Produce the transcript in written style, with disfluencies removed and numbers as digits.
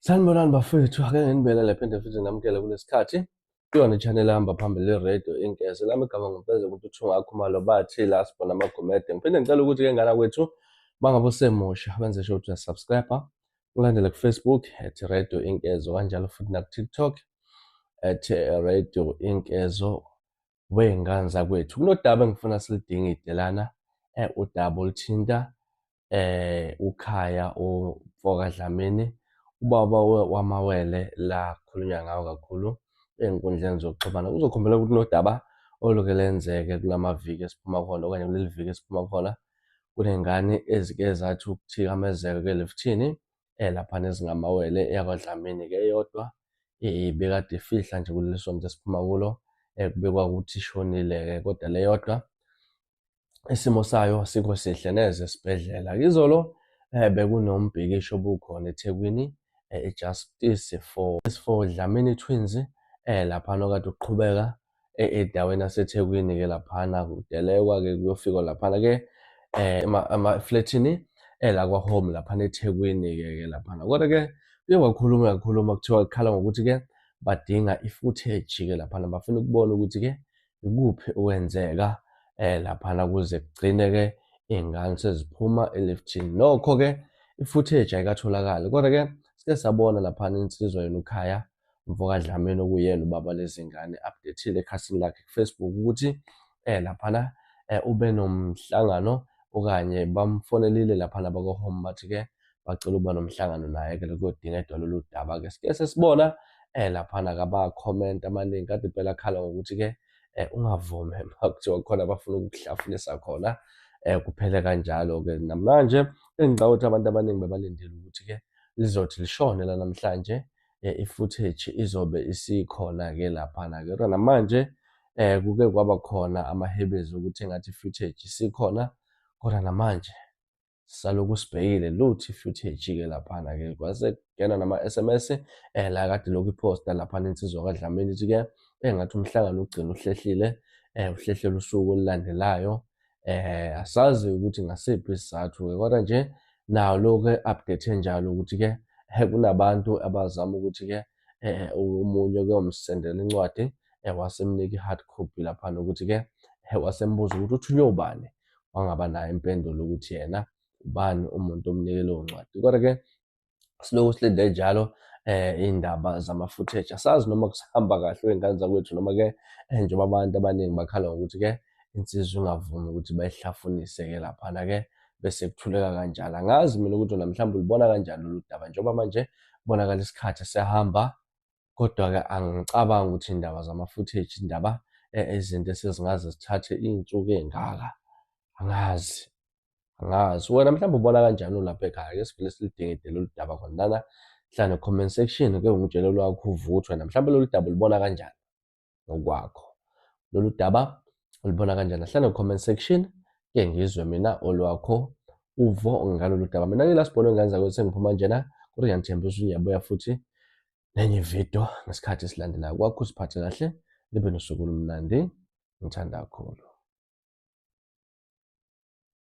Sanibonani bafethu, ake nginibele lapha futhi nginamukele kulesikhathi kuyona i-channel ehamba phambili i-Radio Inkeza. Lami igama ngumfeza ukuthi uthunga khumalo bathi la sibona amagomede. Ngiphinde ngicela ukuthi-ke ngana kwethu bangabe usemusha wenze sure ukuthi uyasubscribe, ulandele ku-Facebook @Radio Inkezo, kanjalo futhi naku-TikTok @Radio Inkezo. Wey'ngane zakwethu, kunodaba engifuna silidinga idelana, udaba oluthinta uKhaya uMfoka Dlamini, ubaba wamawele la khulunywa ngawo kakhulu ey'nkundleni zokuxhumana. Kuzokhombela ukuthi kunodaba oluke lenzeke kulamaviki esiphuma khona okanye kuleli viki esiphuma khona. Kuney'ngane ezike zathi ukuthikamezeka kweliftini laphana ezingamawele yakwaDlamini-ke eyodwa bekade ifihla nje kuleli sonto esiphuma kulo, kubekwa ukuthi ishonile-ke kodwa le yodwa isimo sayo asikho sihle neze esibhedlela. Izolo bekunombhikisho obukhona eThekwini, i-Justice for Dlamini Twins laphana okade uqhubeka endaweni yaseThekwini-ke laphana kudelekwa-ke kuyofikwa laphana-ke emaflethini lakwa-home laphana eThekwini-ke laphana. Kodwa-ke kuye kwakhuluma kuthiwa kukhala ngokuthi-ke badinga i-footage-ke laphana, bafuna ukubona ukuthi-ke ikuphi okwenzeka laphana kuze kugcine-ke iy'ngane seziphuma eliftini. Nokho-ke i-footage ayikatholakali, kodwa-ke sike sabona laphana insizwa yena uKhaya Mfoka Dlamini okuyena ubaba lezi ngane update-ile ekhasini lakhe ku-Facebook ukuthi laphana ube nomhlangano okanye bamfonelile laphana bakwa-home bathi-ke bacela ukuba nomhlangano naye-ke lokuyodingidwa lolu daba-ke. Sike sesibona laphana-ke ama-comment amaningi kade phela akhala ngokuthi-ke ungavumi makuthiwa khona abafuna ukukuhlafunisa khona kuphele kanjalo-ke. Namanje engicabanga ukuthi abantu abaningi bebalindele ukuthi-ke lizothi lishone la namhlanje i-footage izobe isikhona-ke laphana-ke. Kodwa namanje kuke kwaba khona amahebezi ukuthi engathi i-footage isikhona, kodwa namanje saloku sibhekile lutho i-footage-ke laphana-ke. Kwase kungena nama-SMS la kade lokhu iphosta laphana insizwa kaDlamini ithi-ke engathi umhlangano ugcina uhlehlele usuku olulandelayo. Asazi ukuthi ngasiphi isizathu-ke, kodwa nje nawo lokhu update enjalo ukuthi-ke kunabantu abazama ukuthi-ke omunye kuyomsendela incwadi wasemnika i-hard copy laphana ukuthi-ke wasembuza ukuthi uthunywe ubani, wangaba nayo impendulo ukuthi yena ubani umuntu omnike leyo ncwadi. Kodwa-ke siloku silinde njalo iy'ndaba zama-footage. Asazi noma kusahamba kahle kwey'ngane zakwethu noma-ke njengoba abantu abaningi bakhala ngokuthi-ke insizwa ingavumi ukuthi bayihlafunise-ke laphana-ke bese kuthuleka kanjalo. Angazi mina ukuthi mhlawumbe ulibona kanjani lolu daba, njengoba manje kubonakala isikhathi siyahamba, kodwa-ke angicabangi ukuthi iy'ndaba zama-footage, iy'ndaba izinto esezingaze zithathe iy'nsuku ey'ngaka. Angazi. Wena mhlawumbe ubona kanjani ulapha ekhaya? Ake sivele silidingide lolu daba khona lana hlanu comment section, ke ungitshele olwakho uvuthwe wena. Mhlawumbe lolu daba ulibona kanjani ngokwakho? Lolu daba ulibona kanjani? Hlanu comment section ke ngizwe mina olwakho uvo ngalolu daba. Mina ngila Sibonwe Ngane Zakwethu sengiphuma njena, kodwa ngiyathembisa ukuthi ngiyabuya futhi nenye video ngesikhathi esilandelayo. Kwakho usiphathe kahle, libe nosuku olumnandi. Ngithanda kakhulu.